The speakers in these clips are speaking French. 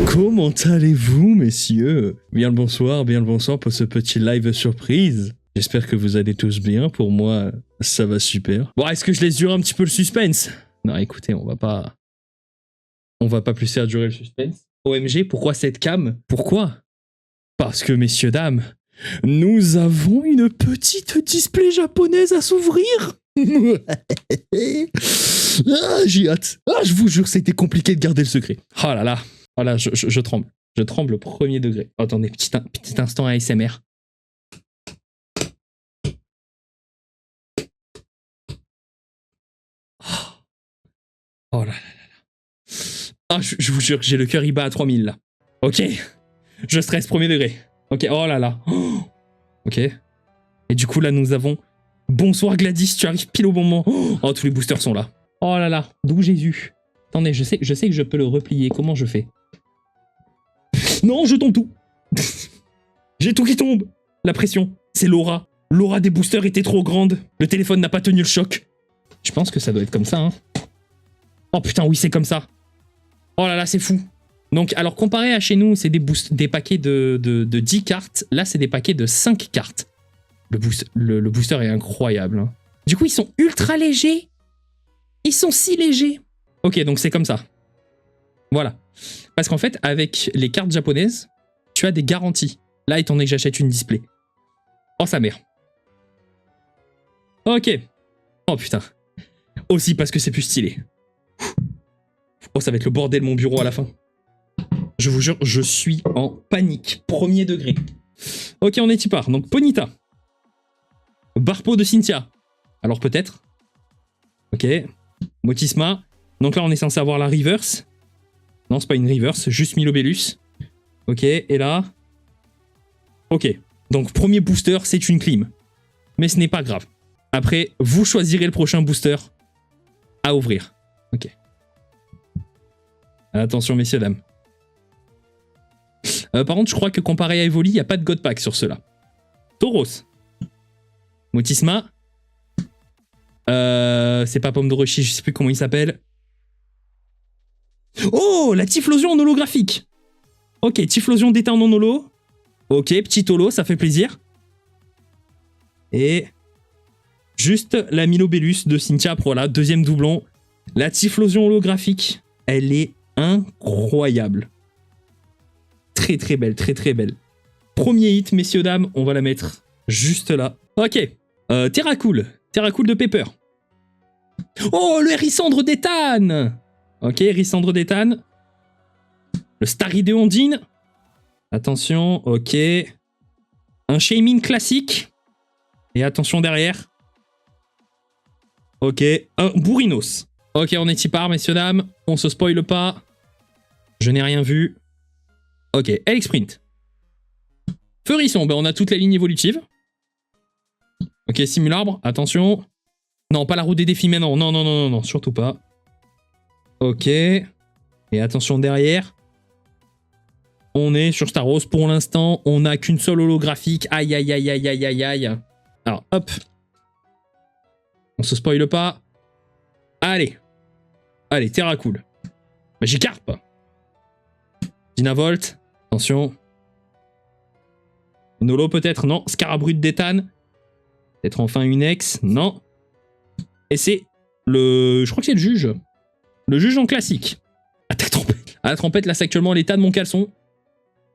Comment allez-vous, messieurs? Bien le bonsoir pour ce petit live surprise. J'espère que vous allez tous bien. Pour moi, ça va super. Bon, est-ce que je laisse durer un petit peu le suspense? Non, écoutez, on va pas plus faire durer le suspense. OMG, pourquoi cette cam? Pourquoi? Parce que, messieurs, dames, nous avons une petite display japonaise à s'ouvrir. Ah, j'ai hâte. Ah, je vous jure, c'était compliqué de garder le secret. Oh là là. Oh là, je tremble. Je tremble au premier degré. Attendez, petit instant ASMR. Oh là là là. Ah, je vous jure, j'ai le cœur, il bat à 3000 là. Ok. Je stresse premier degré. Ok, oh là là. Oh. Ok. Et du coup, là, nous avons... Bonsoir Gladys, tu arrives pile au bon moment. Oh, tous les boosters sont là. Oh là là, d'où Jésus. Attendez, je sais que je peux le replier. Comment je fais? Non, je tombe tout. J'ai tout qui tombe. La pression, c'est l'aura. L'aura des boosters était trop grande. Le téléphone n'a pas tenu le choc. Je pense que ça doit être comme ça, hein. Oh putain, oui, c'est comme ça. Oh là là, c'est fou. Donc, alors, comparé à chez nous, c'est des paquets de 10 cartes. Là, c'est des paquets de 5 cartes. Le booster est incroyable, hein. Du coup, ils sont ultra légers. Ils sont si légers. Ok, donc c'est comme ça. Voilà. Parce qu'en fait, avec les cartes japonaises, tu as des garanties. Là, étant donné que j'achète une display. Oh, sa mère. Ok. Oh, putain. Aussi parce que c'est plus stylé. Oh, ça va être le bordel mon bureau à la fin. Je vous jure, je suis en panique. Premier degré. Ok, on est y part. Donc, Ponyta. Barpo de Cynthia. Alors, peut-être. Ok. Motisma. Donc là, on est censé avoir la reverse. Non, c'est pas une reverse, juste Milobellus. Ok, et là... Ok, donc premier booster, c'est une clim. Mais ce n'est pas grave. Après, vous choisirez le prochain booster à ouvrir. Ok. Attention, messieurs, dames. Par contre, je crois que comparé à Evoli, il n'y a pas de God Pack sur ceux-là. Tauros. Motisma. C'est pas Pomme de Rocher, je sais plus comment il s'appelle. Oh, la Typhlosion en holographique. Ok, Typhlosion d'état en holo. Ok, petit holo, ça fait plaisir. Et juste la Milobellus de Cynthia, voilà, deuxième doublon. La Typhlosion holographique, elle est incroyable. Très très belle, très très belle. Premier hit, messieurs, dames, on va la mettre juste là. Ok, Terracool de Pepper. Oh, le Hérissandre d'Ethan. Ok, Hérissandre d'Ethan. Le Starry de Ondine. Attention, ok. Un Shaymin classique. Et attention derrière. Ok, un Bourrinos. Ok, on est y part, messieurs, dames. On se spoile pas. Je n'ai rien vu. Ok, Elixprint. Feurisson, ben on a toute la ligne évolutive. Ok, Simularbre, attention. Non, pas la roue des défis, mais non, non, surtout pas. Ok. Et attention derrière. On est sur Staros pour l'instant. On n'a qu'une seule holographique. Aïe, aïe, aïe, aïe, aïe, aïe, aïe. Alors, hop. On se spoile pas. Allez. Allez, Terracool. Magikarp. Dynavolt. Attention. Nolo peut-être. Non. Scarabrute d'Ethan. Peut-être enfin une ex. Non. Et c'est le... Je crois que c'est le juge. Le juge en classique. Attaque trompette. À la trompette, là, c'est actuellement l'état de mon caleçon.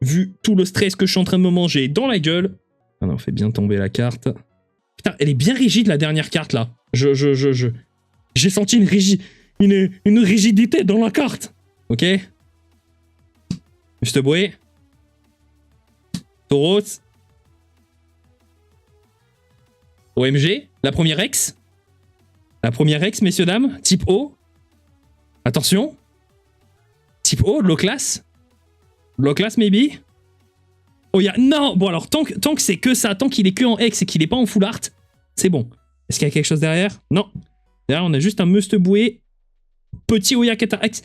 Vu tout le stress que je suis en train de me manger dans la gueule. Ah non, on fait bien tomber la carte. Putain, elle est bien rigide, la dernière carte, là. J'ai senti une rigidité dans la carte. Ok. Juste Boué. Tauros. OMG. La première ex. La première ex, messieurs, dames. Type O. Attention. Type O, low class. Low class, maybe. Oh, y'a... Non. Bon, alors, tant que c'est que ça, tant qu'il est que en ex et qu'il est pas en full art, c'est bon. Est-ce qu'il y a quelque chose derrière? Non. Derrière, on a juste un Must Boué. Petit Oyakata X.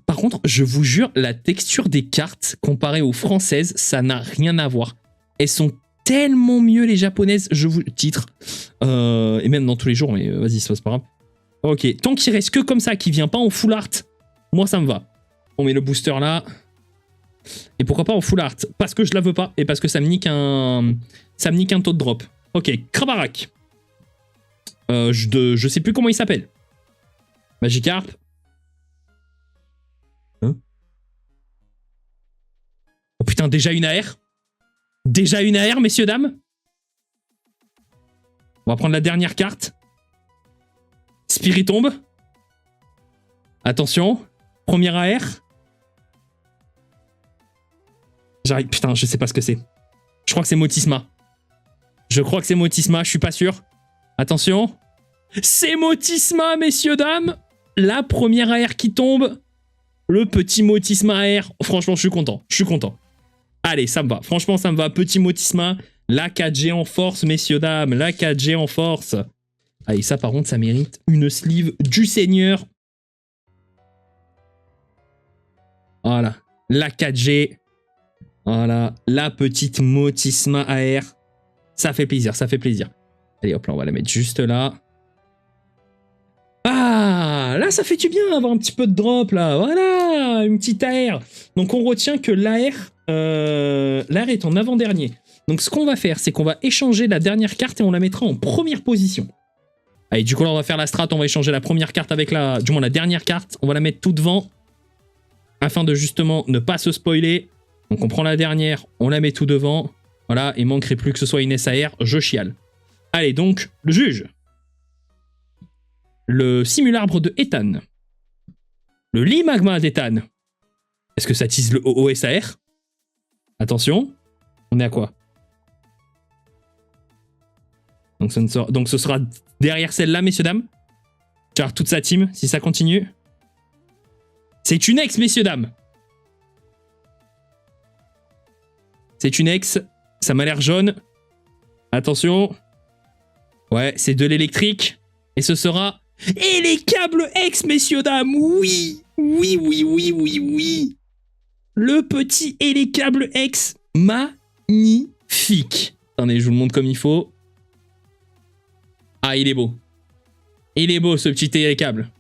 Par contre, je vous jure, la texture des cartes, comparée aux françaises, ça n'a rien à voir. Elles sont tellement mieux, les japonaises, je vous... Titre. Et même dans tous les jours, mais vas-y, c'est pas grave. Ok, tant qu'il reste que comme ça, qu'il vient pas en full art, moi, ça me va. On met le booster là. Et pourquoi pas en full art? Parce que je la veux pas et parce que ça me nique un... Ça me nique un taux de drop. Ok, Krabarak. Je sais plus comment il s'appelle. Magikarp. Hein? Oh putain, déjà une AR? Déjà une AR, messieurs, dames? On va prendre la dernière carte. Spiritomb. Attention. Première AR. J'arrive. Putain, je sais pas ce que c'est. Je crois que c'est Motisma. Je crois que c'est Motisma, je suis pas sûr. Attention. C'est Motisma, messieurs, dames. La première AR qui tombe. Le petit Motisma AR. Franchement, je suis content. Je suis content. Allez, ça me va. Franchement, ça me va. Petit Motisma. La 4G en force, messieurs, dames. La 4G en force. Allez, ça, par contre, ça mérite une sleeve du Seigneur. Voilà. La 4G. Voilà. La petite Motisma AR. Ça fait plaisir, ça fait plaisir. Allez, hop là, on va la mettre juste là. Ah, là, ça fait du bien avoir un petit peu de drop, là. Voilà, une petite AR. Donc, on retient que l'AR est en avant-dernier. Donc, ce qu'on va faire, c'est qu'on va échanger la dernière carte et on la mettra en première position. Allez, du coup, là, on va faire la strat. On va échanger la première carte avec la... Du moins, la dernière carte. On va la mettre tout devant. Afin de, justement, ne pas se spoiler. Donc, on prend la dernière. On la met tout devant. Voilà, il manquerait plus que ce soit une SAR. Je chiale. Allez, donc, le juge. Le simularbre de Ethan. Le lit magma d'Ethan. Est-ce que ça tease le OOSAR? Attention. On est à quoi? Donc ce sera derrière celle-là, messieurs, dames. Genre toute sa team, si ça continue. C'est une ex, messieurs, dames. C'est une ex. Ça m'a l'air jaune. Attention. Ouais, c'est de l'électrique. Et ce sera... Et les câbles ex, messieurs, dames. Oui. Oui, oui, oui, oui, oui. Le petit et les câbles ex. Magnifique. Attendez, je vous le montre comme il faut. Ah, il est beau. Il est beau, ce petit télécable.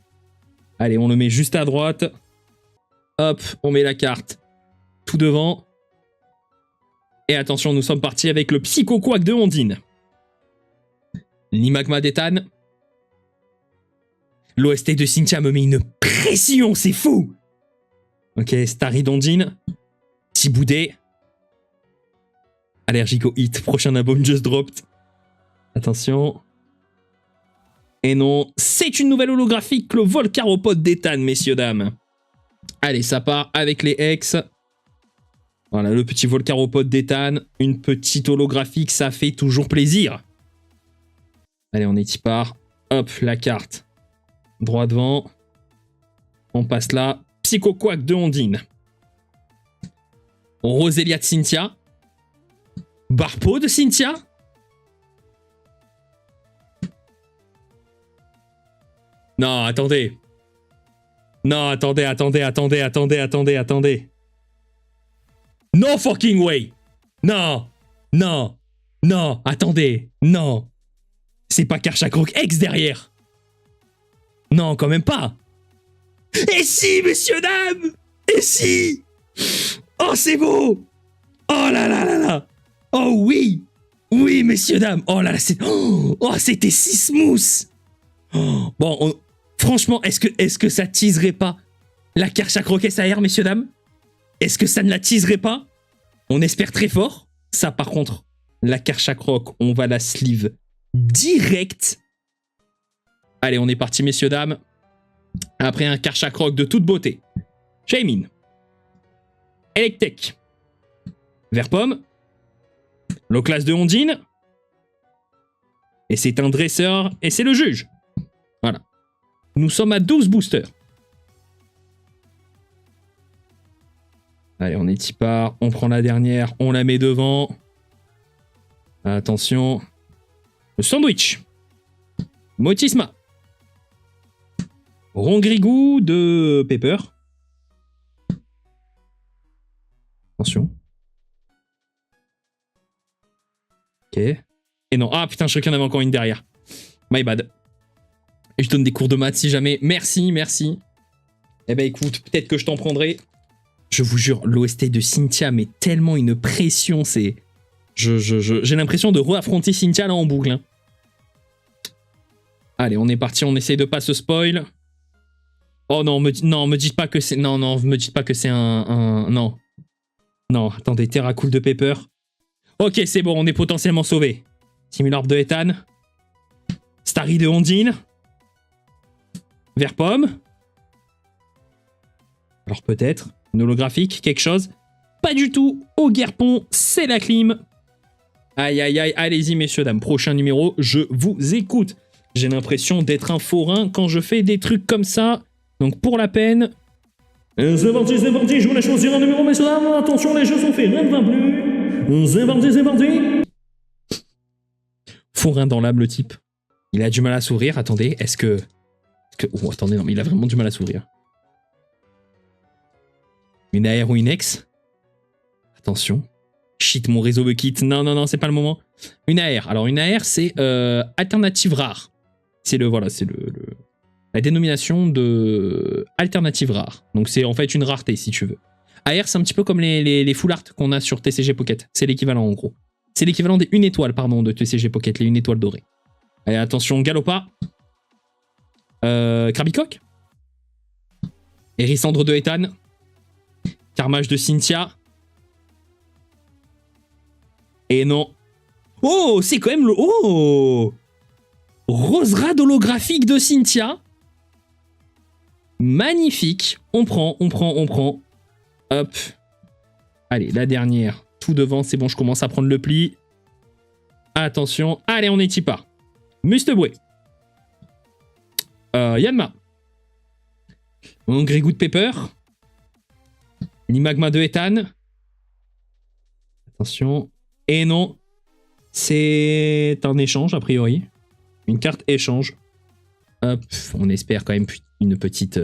Allez, on le met juste à droite. Hop, on met la carte tout devant. Et attention, nous sommes partis avec le Psycho Quack de Ondine. L'Imagma d'Ethan. L'OST de Cynthia me met une pression, c'est fou. Ok, Starry d'Ondine. Petit boudet. Allergique au hit. Prochain album just dropped. Attention. Et non, c'est une nouvelle holographique, le Volcaropode d'Ethan, messieurs, dames. Allez, ça part avec les ex. Voilà, le petit Volcaropode d'Ethan. Une petite holographique, ça fait toujours plaisir. Allez, on y part. Hop, la carte. Droit devant. On passe là. Psycho Quack de Ondine. Roselia de Cynthia. Barpo de Cynthia. Non, attendez. Non, attendez. No fucking way. Non, attendez. Non. C'est pas Karchakrok X derrière. Non, quand même pas. Et si, messieurs, dames. Et si. Oh, c'est beau. Oh là là là là. Oh oui. Oui, messieurs, dames. Oh là là, c'est... Oh, c'était si smooth. Oh, bon, franchement, est-ce que ça teaserait pas la Karchakrok SAR, messieurs, dames? Est-ce que ça ne la teaserait pas? On espère très fort. Ça, par contre, la Karchakrok, on va la sleeve direct. Allez, on est parti, messieurs, dames. Après un Karchakrok de toute beauté. Shaymin. Electek. Verpomme. L'Oclasse de Ondine. Et c'est un dresseur. Et c'est le juge. Voilà. Nous sommes à 12 boosters. Allez, on est y part. On prend la dernière. On la met devant. Attention. Le sandwich. Motisma. Rongrigou de Pepper. Attention. Ok. Et non. Ah putain, je crois qu'il y en avait encore une derrière. My bad. Et je donne des cours de maths si jamais. Merci, merci. Eh ben écoute, peut-être que je t'en prendrai. Je vous jure, l'OST de Cynthia met tellement une pression, c'est... J'ai l'impression de re-affronter Cynthia là en boucle. Hein. Allez, on est parti, on essaye de pas se spoil. Oh non, me dites pas que c'est... Non, me dites pas que c'est Non. Non, attendez, Terra Cool de Pepper. Ok, c'est bon, on est potentiellement sauvé. Simulorb de Ethan. Starry de Ondine. Vert pomme. Alors peut-être, une holographique, quelque chose. Pas du tout. Au Guerpon, c'est la clim. Aïe, aïe, aïe, allez-y, messieurs, dames. Prochain numéro, je vous écoute. J'ai l'impression d'être un forain quand je fais des trucs comme ça. Donc pour la peine... C'est parti, je voulais choisir un numéro, messieurs, dames. Attention, les jeux sont faits, rien ne va plus. C'est parti. Forain dans l'âme, le type. Il a du mal à s'ouvrir, attendez, est-ce que... Oh, attendez, non, mais il a vraiment du mal à s'ouvrir. Une AR ou une ex? Attention. Shit, mon réseau me quitte. Non, c'est pas le moment. Une AR. Alors, une AR, c'est alternative rare. C'est la dénomination de alternative rare. Donc, c'est en fait une rareté, si tu veux. AR, c'est un petit peu comme les full art qu'on a sur TCG Pocket. C'est l'équivalent, en gros. C'est l'équivalent des 1 étoile, pardon, de TCG Pocket, les 1 étoile dorées. Allez, attention, Galopa. Krabicoque. Hérissandre de Ethan. Carmage de Cynthia. Et non. Oh, c'est quand même le... Oh, Roserad holographique de Cynthia. Magnifique. On prend. Hop. Allez, la dernière. Tout devant, c'est bon, je commence à prendre le pli. Attention. Allez, on est pas. Musteboué. Yanma. Mon Grégou de Pepper. L'Imagma de Ethan. Attention. Et non. C'est un échange, a priori. Une carte échange. Hop. On espère quand même une petite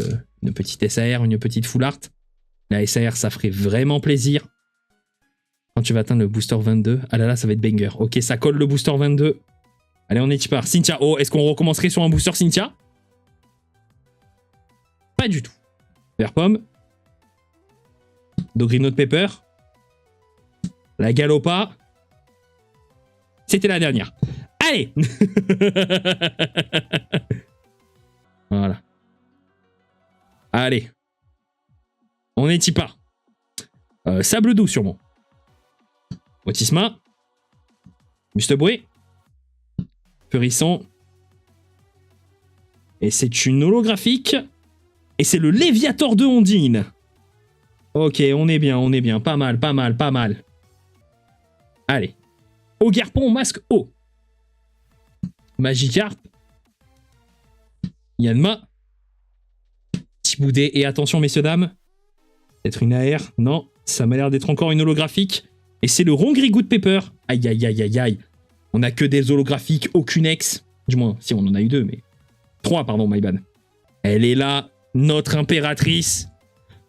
SAR, une petite full art. La SAR, ça ferait vraiment plaisir. Quand tu vas atteindre le booster 22. Ah là là, ça va être banger. Ok, ça colle le booster 22. Allez, on est par Cynthia. Oh, est-ce qu'on recommencerait sur un booster Cynthia? Pas du tout. Vert pomme. Dogrino de Pepper. La Galopa. C'était la dernière. Allez. Voilà. Allez. On est pas. Sable doux, sûrement. Autisma. Musteboué. Furisson. Et c'est une holographique. Et c'est le Léviator de Ondine. Ok, on est bien. Pas mal. Allez. Au Guerpon, masque haut. Magikarp. Yanma. Tiboudé. Et attention, messieurs, dames. Peut-être une AR. Non, ça m'a l'air d'être encore une holographique. Et c'est le Rongrigou de Pepper. Aïe. On a que des holographiques, aucune ex. Du moins, si on en a eu 2, mais... 3, pardon, my bad. Elle est là. Notre impératrice,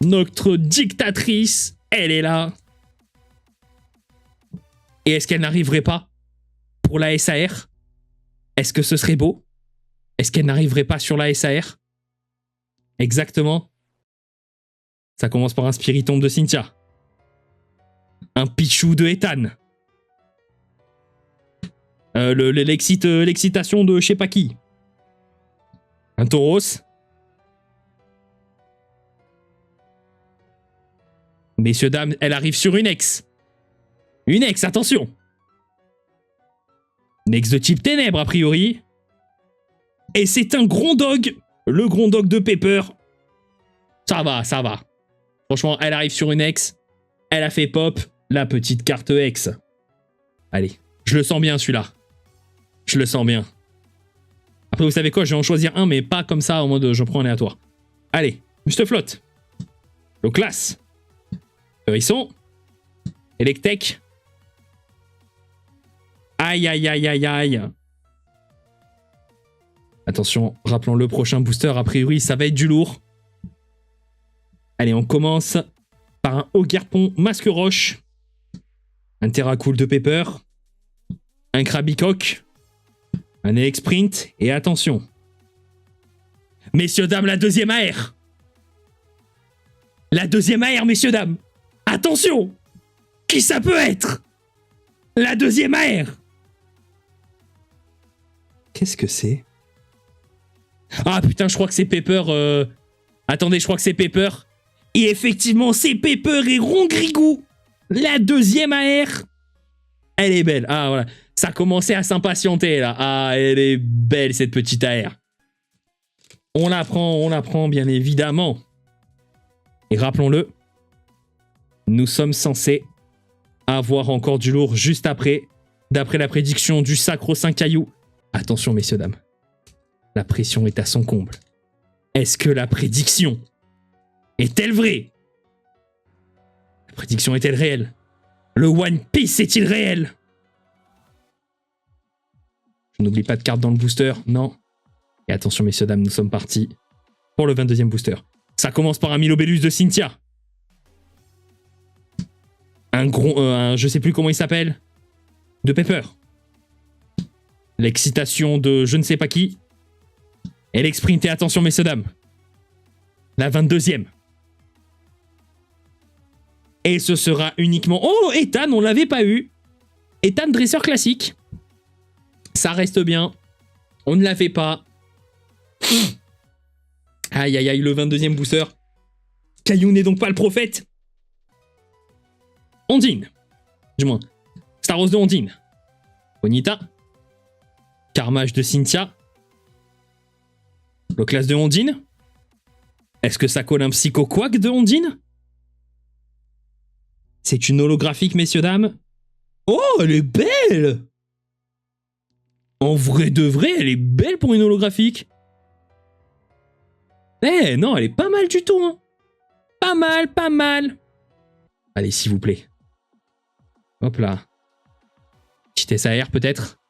notre dictatrice, elle est là. Et est-ce qu'elle n'arriverait pas pour la SAR? Est-ce que ce serait beau? Est-ce qu'elle n'arriverait pas sur la SAR? Exactement. Ça commence par un Spiritomb de Cynthia. Un Pichou de Ethan. L'excitation de je sais pas qui. Un Tauros. Messieurs, dames, elle arrive sur une ex. Une ex, attention. Une ex de type ténèbres, a priori. Et c'est un Grondog. Le Grondog de Pepper. Ça va. Franchement, elle arrive sur une ex. Elle a fait pop la petite carte ex. Allez, je le sens bien, celui-là. Je le sens bien. Après, vous savez quoi, je vais en choisir un, mais pas comme ça, en mode je prends aléatoire. Allez, Musteflotte. Le classe. Hérisson. Electek. Aïe. Attention, rappelons le prochain booster, a priori, ça va être du lourd. Allez, on commence par un Ogerpon Masque Roche. Un Terra Cool de Pepper. Un Krabicoque. Un Sprint. Et attention. Messieurs, dames, la deuxième AR. La deuxième AR, messieurs, dames. Attention. Qui ça peut être? La deuxième AR. Qu'est-ce que c'est? Ah putain, je crois que c'est Pepper. Attendez, je crois que c'est Pepper. Et effectivement, c'est Pepper et Rongrigou. La deuxième AR. Elle est belle. Ah voilà. Ça commençait à s'impatienter là. Ah, elle est belle cette petite AR. On la prend bien évidemment. Et rappelons-le, nous sommes censés avoir encore du lourd juste après, d'après la prédiction du sacro-saint caillou. Attention, messieurs, dames. La pression est à son comble. Est-ce que la prédiction est-elle vraie? La prédiction est-elle réelle? Le One Piece est-il réel? Je n'oublie pas de carte dans le booster, non. Et attention, messieurs, dames, nous sommes partis pour le 22e booster. Ça commence par un Milobellus de Cynthia. Un gros... je sais plus comment il s'appelle. De Pepper. L'excitation de je ne sais pas qui. Et l'exprinté, attention, messieurs, dames. La 22e. Et ce sera uniquement... Oh, Ethan, on l'avait pas eu. Ethan, dresseur classique. Ça reste bien. On ne l'avait pas. Aïe, aïe, aïe, le 22e booster. Caillou n'est donc pas le prophète. Ondine. Du moins. Staros de Ondine. Bonita. Carmage de Cynthia. Le classe de Ondine. Est-ce que ça colle un psycho-quack de Ondine? C'est une holographique, messieurs, dames. Oh, elle est belle! En vrai de vrai, elle est belle pour une holographique. Eh, non, elle est pas mal du tout, hein. Pas mal, pas mal. Allez, s'il vous plaît. Hop là. Petit SAR, peut-être.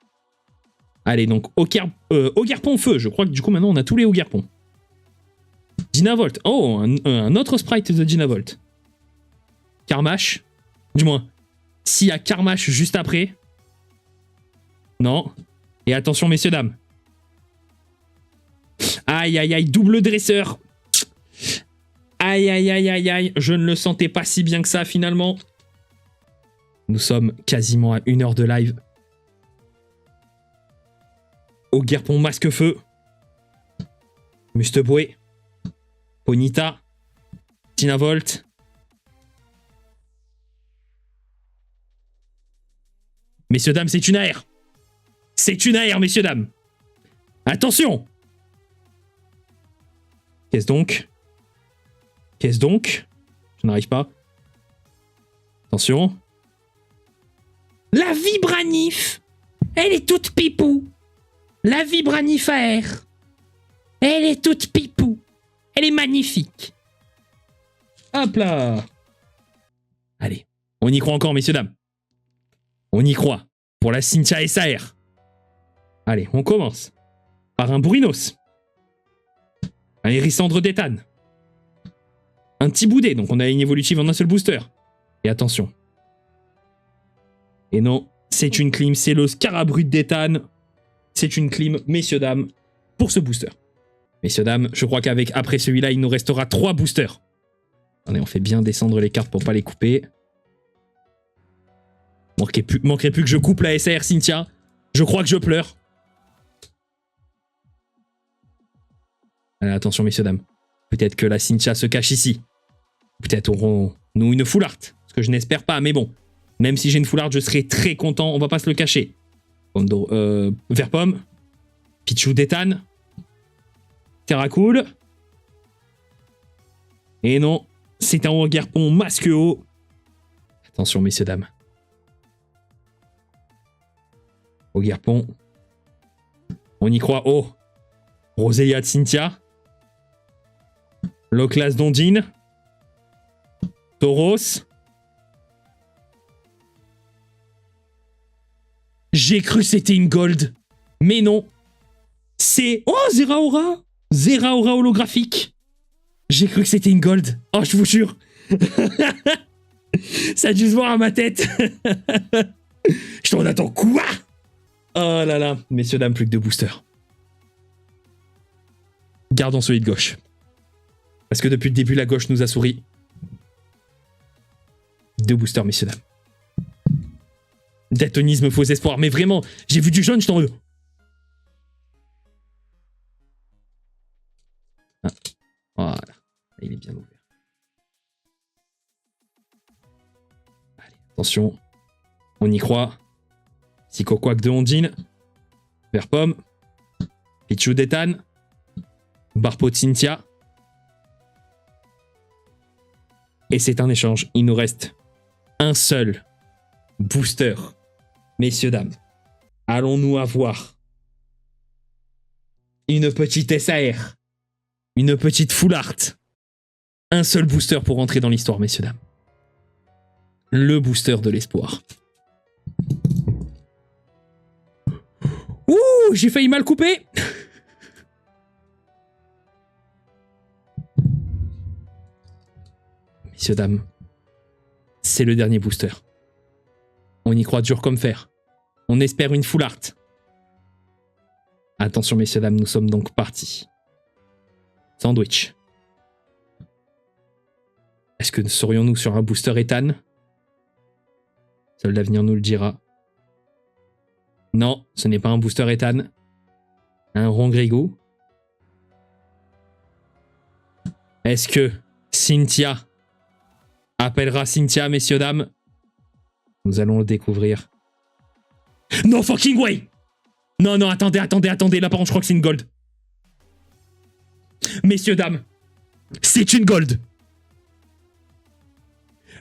Allez, donc, Ogerpon feu. Je crois que du coup, maintenant, on a tous les Ogerpon. Dynavolt. Oh, un autre sprite de Dynavolt. Carmash. Du moins, s'il y a Carmash juste après. Non. Et attention, messieurs, dames. Aïe, aïe, aïe, double dresseur. Aïe, aïe, aïe, aïe, aïe. Je ne le sentais pas si bien que ça, finalement. Nous sommes quasiment à 1 heure de live. Ogerpon masque-feu. Musteboué. Bonita. Dynavolt. Messieurs, dames, c'est une AR. C'est une AR, messieurs, dames. Attention. Qu'est-ce donc? Qu'est-ce donc? Je n'arrive pas. Attention. La Vibranif. Elle est toute pipou. La Vibranif AR. Elle est toute pipou. Elle est magnifique. Hop là. Allez, on y croit encore, messieurs, dames. On y croit. Pour la Cynthia SAR. Allez, on commence. Par un Bourrinos. Un Hérissandre d'Ethan. Un petit Boudé, donc on a une évolutive en un seul booster. Et attention. Et non, c'est une clim, c'est le Scarabrut d'Ethan. C'est une clim, messieurs, dames, pour ce booster. Messieurs, dames, je crois après celui-là, il nous restera 3 boosters. Attendez, on fait bien descendre les cartes pour pas les couper. Manquerait plus que je coupe la SAR Cynthia. Je crois que je pleure. Allez, attention, messieurs, dames. Peut-être que la Cynthia se cache ici. Peut-être aurons-nous une full art. Ce que je n'espère pas, mais bon. Même si j'ai une full art, je serai très content. On va pas se le cacher. Verpomme. Pichou d'Ethan. Terracool. Et non, c'est un Ogerpon masque haut. Attention, messieurs, dames. Ogerpon. On y croit. Oh. Rosélia de Cynthia. Loclas d'Ondine. Tauros. J'ai cru que c'était une gold. Mais non. C'est... Oh, Zeraora. Zeraora holographique. J'ai cru que c'était une gold. Oh, je vous jure. Ça a dû se voir à ma tête. Je t'en attends quoi? Oh là là. Messieurs, dames, plus que 2 boosters. Gardons celui de gauche. Parce que depuis le début, la gauche nous a souri. 2 boosters, messieurs, dames. Datonisme, faux espoir. Mais vraiment, j'ai vu du jaune, je t'en veux. Ah, voilà. Il est bien ouvert. Allez, attention. On y croit. Psychoquack de Ondine. Vert pomme. Pichu d'Ethan. Barpo de Cynthia. Et c'est un échange. Il nous reste un seul booster. Messieurs, dames, allons-nous avoir une petite SAR, une petite full art, un seul booster pour entrer dans l'histoire, messieurs, dames. Le booster de l'espoir. Ouh, j'ai failli mal couper. Messieurs, dames, c'est le dernier booster. On y croit dur comme fer. On espère une full art. Attention, messieurs, dames, nous sommes donc partis. Sandwich. Est-ce que serions-nous sur un booster Ethan? Seul l'avenir nous le dira. Non, ce n'est pas un booster Ethan. Un Rongrigou. Est-ce que Cynthia appellera Cynthia, messieurs, dames? Nous allons le découvrir. No fucking way! Non, non, attendez. Là, par contre, je crois que c'est une gold. Messieurs, dames, c'est une gold.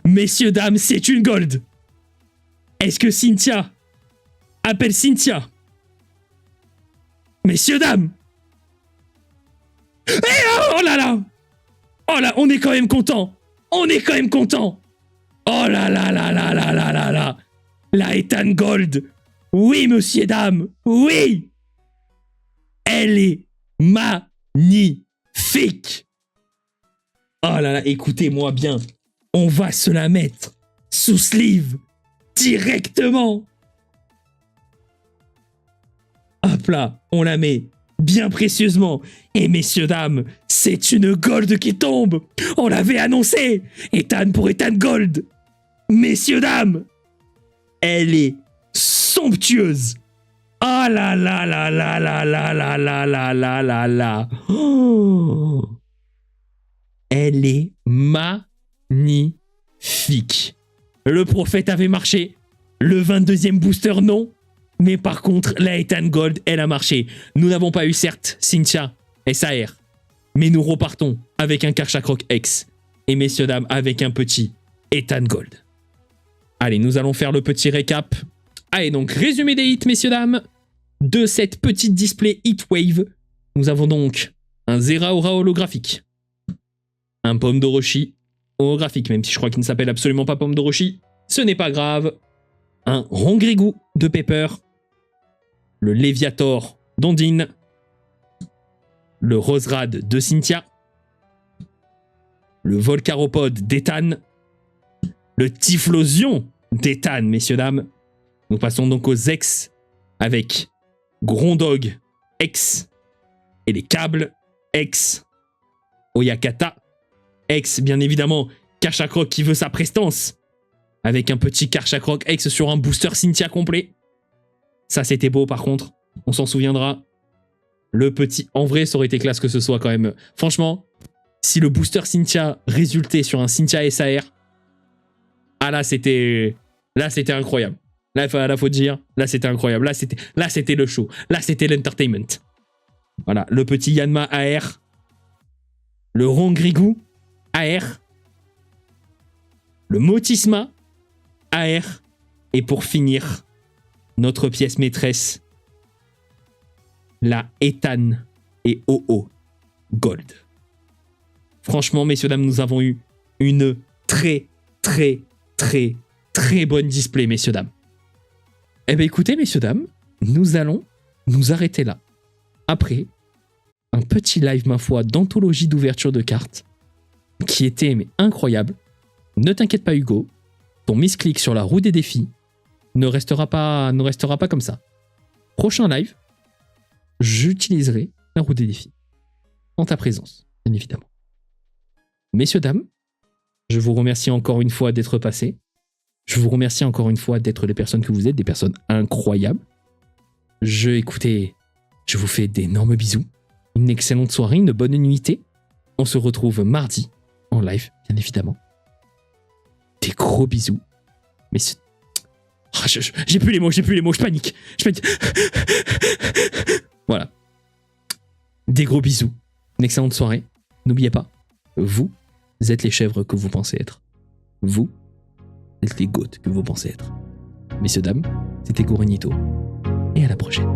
Messieurs, dames, c'est une gold. Est-ce que Cynthia appelle Cynthia? Messieurs, dames. Et oh là là! Oh là, on est quand même content. Oh là là là là là là là là. La Ethan Gold. Oui, monsieur, dames. Oui. Elle est magnifique. Oh là là, écoutez-moi bien. On va se la mettre sous sleeve directement. Hop là, on la met bien précieusement. Et messieurs, dames, c'est une gold qui tombe. On l'avait annoncé. Ethan pour Ethan Gold. Messieurs, dames, elle est somptueuse. Ah là là là là là là là là là là là là. Oh. Elle est magnifique. Le prophète avait marché. Le 22e booster, non. Mais par contre, la Ethan Gold, elle a marché. Nous n'avons pas eu, certes, Cynthia SAR. Mais nous repartons avec un Karchakroc X. Et messieurs, dames, avec un petit Ethan Gold. Allez, nous allons faire le petit récap. Allez, donc, résumé des hits, messieurs, dames. De cette petite display Heatwave, nous avons donc un Zeraora holographique. Un Pomme d'Orochi holographique, même si je crois qu'il ne s'appelle absolument pas Pomme d'Orochi. Ce n'est pas grave. Un Rongrigou de Pepper. Le Léviator d'Ondine. Le Roserad de Cynthia. Le Volcaropode d'Ethan. Le Typhlosion d'Ethan, messieurs, dames. Nous passons donc aux ex avec Grondog X et les câbles X. Oyakata X, bien évidemment. Karchakroc qui veut sa prestance. Avec un petit Karchakroc X sur un booster Cynthia complet. Ça, c'était beau, par contre. On s'en souviendra. Le petit... En vrai, ça aurait été classe que ce soit quand même... Franchement, si le booster Cynthia résultait sur un Cynthia SAR... Ah là, c'était... Là, c'était incroyable. Là, faut dire, là, c'était incroyable. Là, c'était le show. Là, c'était l'entertainment. Voilà, le petit Yanma AR. Le Rongrigou AR. Le Motisma AR. Et pour finir, notre pièce maîtresse, la Ethan et OO Gold. Franchement, messieurs, dames, nous avons eu une très bonne display, messieurs, dames. Eh bien, écoutez, messieurs, dames, nous allons nous arrêter là. Après, un petit live, ma foi, d'anthologie d'ouverture de cartes qui était mais incroyable. Ne t'inquiète pas, Hugo, ton misclick sur la roue des défis ne restera pas comme ça. Prochain live, j'utiliserai la roue des défis en ta présence, bien évidemment. Messieurs, dames, je vous remercie encore une fois d'être passés. Je vous remercie encore une fois d'être les personnes que vous êtes, des personnes incroyables. Écoutez, je vous fais d'énormes bisous. Une excellente soirée, une bonne nuitée. On se retrouve mardi en live, bien évidemment. Des gros bisous. Mais j'ai plus les mots, je panique. Voilà. Des gros bisous. Une excellente soirée. N'oubliez pas, vous êtes les chèvres que vous pensez être. Vous êtes les goats que vous pensez être. Messieurs, dames, c'était Corenito. Et à la prochaine.